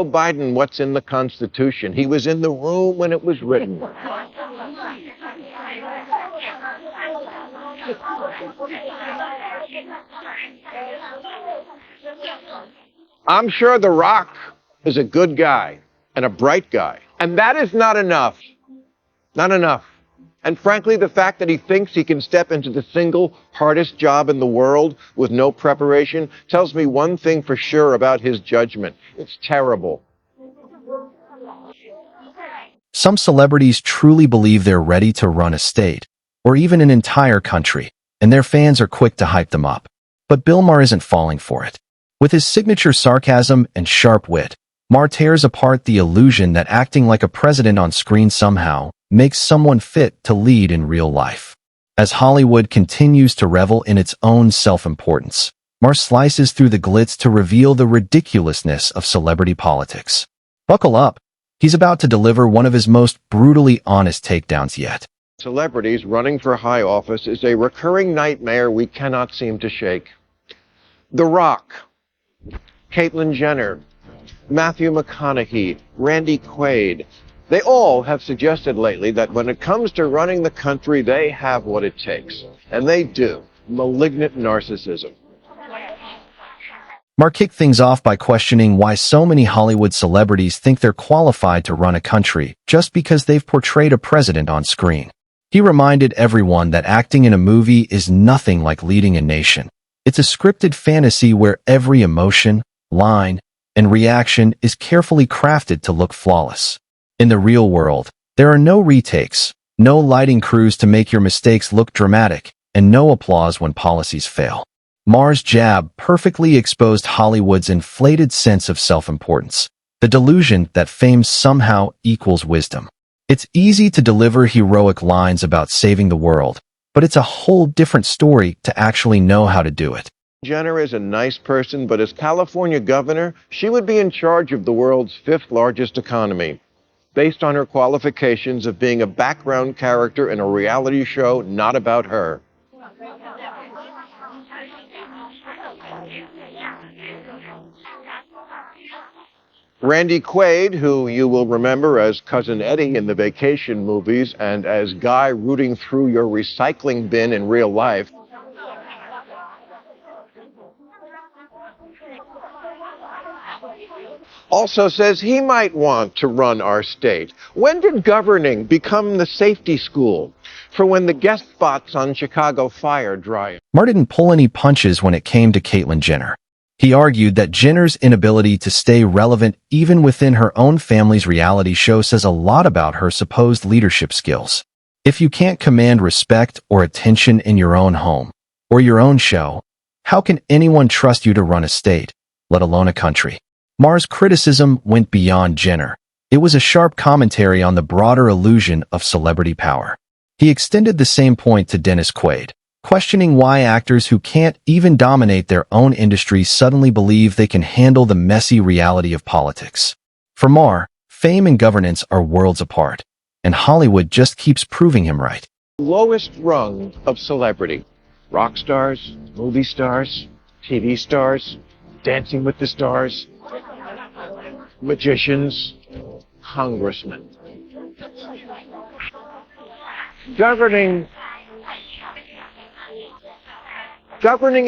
Biden, what's in the Constitution? He was in the room when it was written. I'm sure The Rock is a good guy and a bright guy. And that is not enough. Not enough. And frankly, the fact that he thinks he can step into the single hardest job in the world with no preparation tells me one thing for sure about his judgment. It's terrible. Some celebrities truly believe they're ready to run a state, or even an entire country, and their fans are quick to hype them up. But Bill Maher isn't falling for it. With his signature sarcasm and sharp wit, Maher tears apart the illusion that acting like a president on screen somehow makes someone fit to lead in real life. As Hollywood continues to revel in its own self-importance, Maher slices through the glitz to reveal the ridiculousness of celebrity politics. Buckle up. He's about to deliver one of his most brutally honest takedowns yet. Celebrities running for high office is a recurring nightmare we cannot seem to shake. The Rock, Caitlyn Jenner, Matthew McConaughey, Randy Quaid, they all have suggested lately that when it comes to running the country, they have what it takes. And they do. Malignant narcissism. Maher kicked things off by questioning why so many Hollywood celebrities think they're qualified to run a country just because they've portrayed a president on screen. He reminded everyone that acting in a movie is nothing like leading a nation. It's a scripted fantasy where every emotion, line, and reaction is carefully crafted to look flawless. In the real world, there are no retakes, no lighting crews to make your mistakes look dramatic, and no applause when policies fail. Maher's jab perfectly exposed Hollywood's inflated sense of self-importance, the delusion that fame somehow equals wisdom. It's easy to deliver heroic lines about saving the world, but it's a whole different story to actually know how to do it. Jenner is a nice person, but as California governor, she would be in charge of the world's fifth largest economy, based on her qualifications of being a background character in a reality show not about her. Randy Quaid, who you will remember as Cousin Eddie in the Vacation movies and as Guy rooting through your recycling bin in real life, also says he might want to run our state. When did governing become the safety school for when the guest spots on Chicago Fire dry up? Maher didn't pull any punches when it came to Caitlyn Jenner. He argued that Jenner's inability to stay relevant even within her own family's reality show says a lot about her supposed leadership skills. If you can't command respect or attention in your own home or your own show, how can anyone trust you to run a state, let alone a country? Maher's criticism went beyond Jenner. It was a sharp commentary on the broader illusion of celebrity power. He extended the same point to Dennis Quaid, questioning why actors who can't even dominate their own industry suddenly believe they can handle the messy reality of politics. For Maher, fame and governance are worlds apart, and Hollywood just keeps proving him right. Lowest rung of celebrity. Rock stars, movie stars, TV stars, Dancing with the Stars, magicians, congressmen. Governing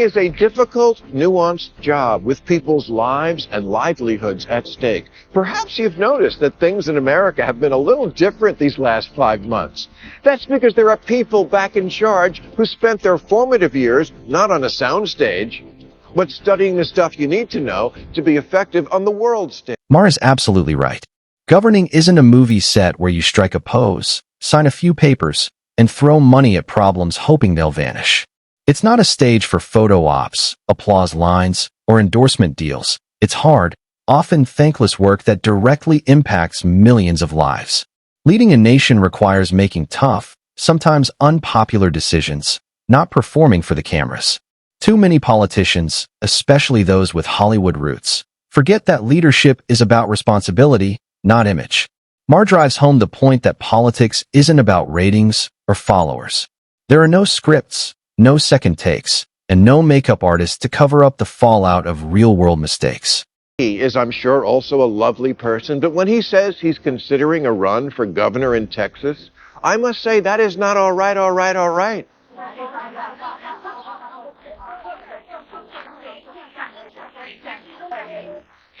is a difficult, nuanced job with people's lives and livelihoods at stake. Perhaps you've noticed that things in America have been a little different these last 5 months. That's because there are people back in charge who spent their formative years not on a soundstage, but studying the stuff you need to know to be effective on the world stage. Maher is absolutely right. Governing isn't a movie set where you strike a pose, sign a few papers, and throw money at problems hoping they'll vanish. It's not a stage for photo ops, applause lines, or endorsement deals. It's hard, often thankless work that directly impacts millions of lives. Leading a nation requires making tough, sometimes unpopular decisions, not performing for the cameras. Too many politicians, especially those with Hollywood roots, forget that leadership is about responsibility, not image. Maher drives home the point that politics isn't about ratings or followers. There are no scripts, no second takes, and no makeup artists to cover up the fallout of real-world mistakes. He is, I'm sure, also a lovely person, but when he says he's considering a run for governor in Texas, I must say that is not all right, all right, all right.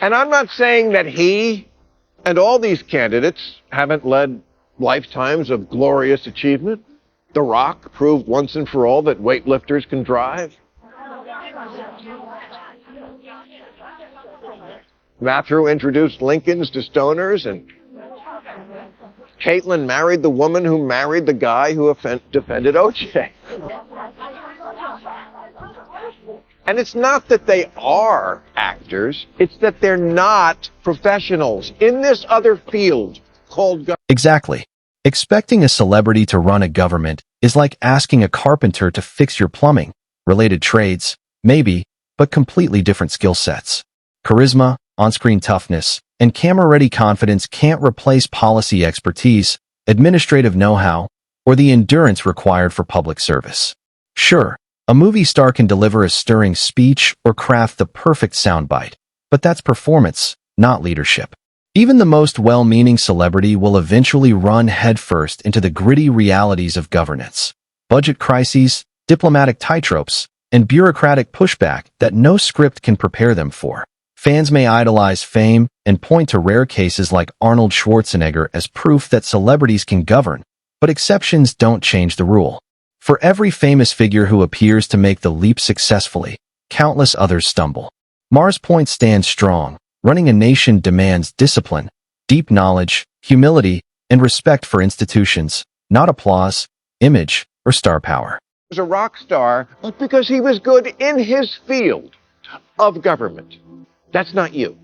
And I'm not saying that he and all these candidates haven't led lifetimes of glorious achievement. The Rock proved once and for all that weightlifters can drive. Matthew introduced Lincolns to stoners, and Caitlyn married the woman who married the guy who defended O.J. And it's not that they are actors, it's that they're not professionals in this other field called government. Exactly. Expecting a celebrity to run a government is like asking a carpenter to fix your plumbing. Related trades, maybe, but completely different skill sets. Charisma, on-screen toughness, and camera-ready confidence can't replace policy expertise, administrative know-how, or the endurance required for public service. Sure, a movie star can deliver a stirring speech or craft the perfect soundbite, but that's performance, not leadership. Even the most well-meaning celebrity will eventually run headfirst into the gritty realities of governance. Budget crises, diplomatic tightropes, and bureaucratic pushback that no script can prepare them for. Fans may idolize fame and point to rare cases like Arnold Schwarzenegger as proof that celebrities can govern, but exceptions don't change the rule. For every famous figure who appears to make the leap successfully, countless others stumble. Maher's point stands strong. Running a nation demands discipline, deep knowledge, humility, and respect for institutions, not applause, image, or star power. He was a rock star, but because he was good in his field of government. That's not you.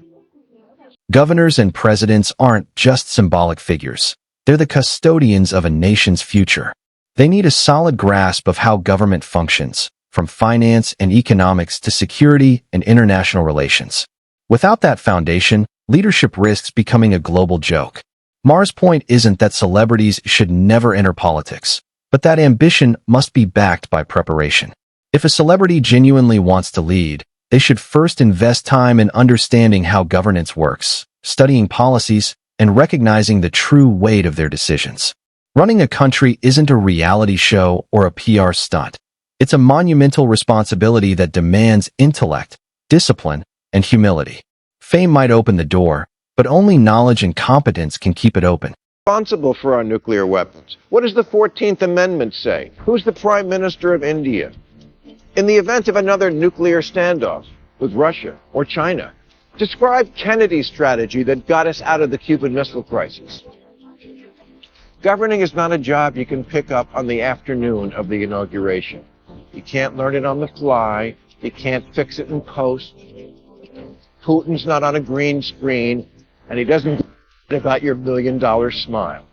Governors and presidents aren't just symbolic figures. They're the custodians of a nation's future. They need a solid grasp of how government functions, from finance and economics to security and international relations. Without that foundation, leadership risks becoming a global joke. Maher's point isn't that celebrities should never enter politics, but that ambition must be backed by preparation. If a celebrity genuinely wants to lead, they should first invest time in understanding how governance works, studying policies, and recognizing the true weight of their decisions. Running a country isn't a reality show or a PR stunt. It's a monumental responsibility that demands intellect, discipline, and humility. Fame might open the door, but only knowledge and competence can keep it open. Responsible for our nuclear weapons. What does the 14th Amendment say? Who's the Prime Minister of India? In the event of another nuclear standoff with Russia or China, describe Kennedy's strategy that got us out of the Cuban Missile Crisis. Governing is not a job you can pick up on the afternoon of the inauguration. You can't learn it on the fly. You can't fix it in post. Putin's not on a green screen, and he doesn't about your $1 million smile.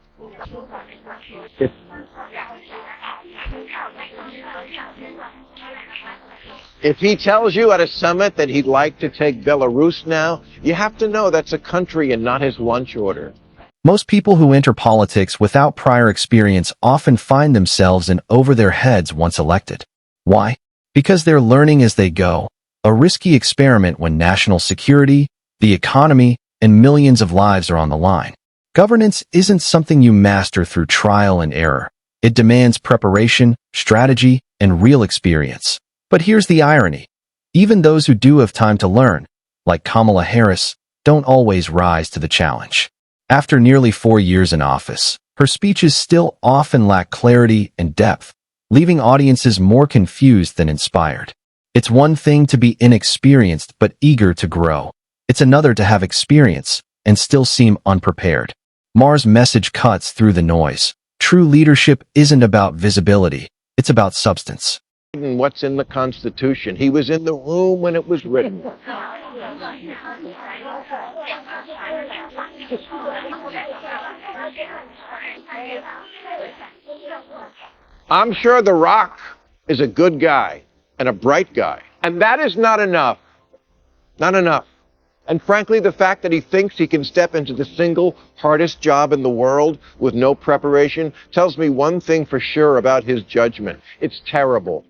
If he tells you at a summit that he'd like to take Belarus now, you have to know that's a country and not his lunch order. Most people who enter politics without prior experience often find themselves in over their heads once elected. Why? Because they're learning as they go, a risky experiment when national security, the economy, and millions of lives are on the line. Governance isn't something you master through trial and error. It demands preparation, strategy, and real experience. But here's the irony. Even those who do have time to learn, like Kamala Harris, don't always rise to the challenge. After nearly 4 years in office, her speeches still often lack clarity and depth, leaving audiences more confused than inspired. It's one thing to be inexperienced but eager to grow. It's another to have experience and still seem unprepared. Maher's message cuts through the noise. True leadership isn't about visibility. It's about substance. What's in the Constitution? He was in the room when it was written. I'm sure The Rock is a good guy and a bright guy. And that is not enough. Not enough. And frankly, the fact that he thinks he can step into the single hardest job in the world with no preparation tells me one thing for sure about his judgment. It's terrible.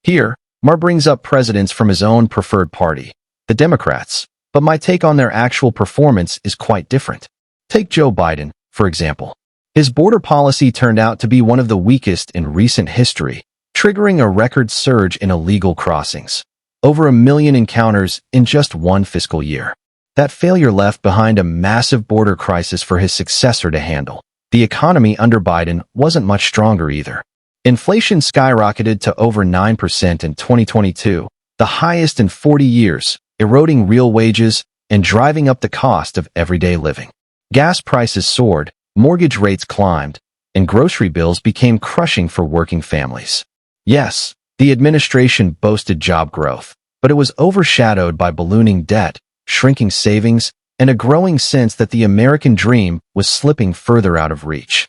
Here, Maher brings up presidents from his own preferred party, the Democrats, but my take on their actual performance is quite different. Take Joe Biden, for example. His border policy turned out to be one of the weakest in recent history, triggering a record surge in illegal crossings. Over 1 million encounters in just one fiscal year. That failure left behind a massive border crisis for his successor to handle. The economy under Biden wasn't much stronger either. Inflation skyrocketed to over 9% in 2022, the highest in 40 years, eroding real wages and driving up the cost of everyday living. Gas prices soared, mortgage rates climbed, and grocery bills became crushing for working families. Yes, the administration boasted job growth, but it was overshadowed by ballooning debt, shrinking savings, and a growing sense that the American dream was slipping further out of reach.